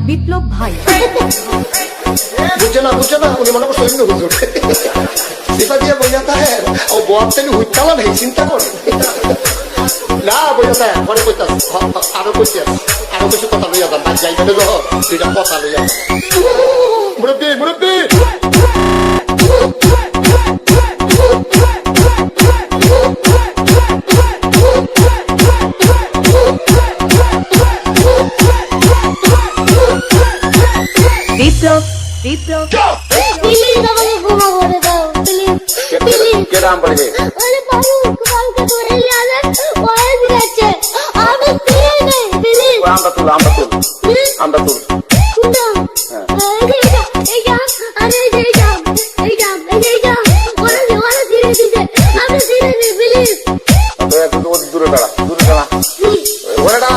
বিপ্লব ভাই বুঝছে না উনি মনে করছে অন্য হুজুর সেটা দিয়ে বোঝাতে হ্যাঁ ও বয়ার থেকে হুইতালা নেই চিন্তা করে না বোঝাতে পরে কইতাম আরো কইতে আরো কিছু কথা লইয়া যান বাদ যাই করে যখন দুইটা কথা লইয়া মুরব্বী বিপ্লব প্লিজ আমাকে ক্ষমা করে দাও প্লিজ কে নাম বলে আরে বাবু কালকে ধরে নিয়ে আসেন পরে দিয়েছে আমি দিয়ে নেই প্লিজ আমরা তুল শুনো এই জাম আরে এই জাম ওরা ধীরে দিতে আমি ধীরে নেই প্লিজ দূরে দাঁড়া ওরেডা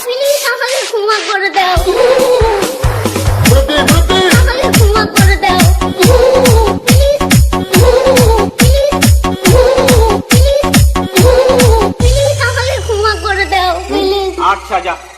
প্লিজ আমাকে ক্ষমা করে দাও আমাকে ক্ষমা করে দাও প্লিজ আমাকে ক্ষমা করে দাও প্লিজ আচ্ছা যা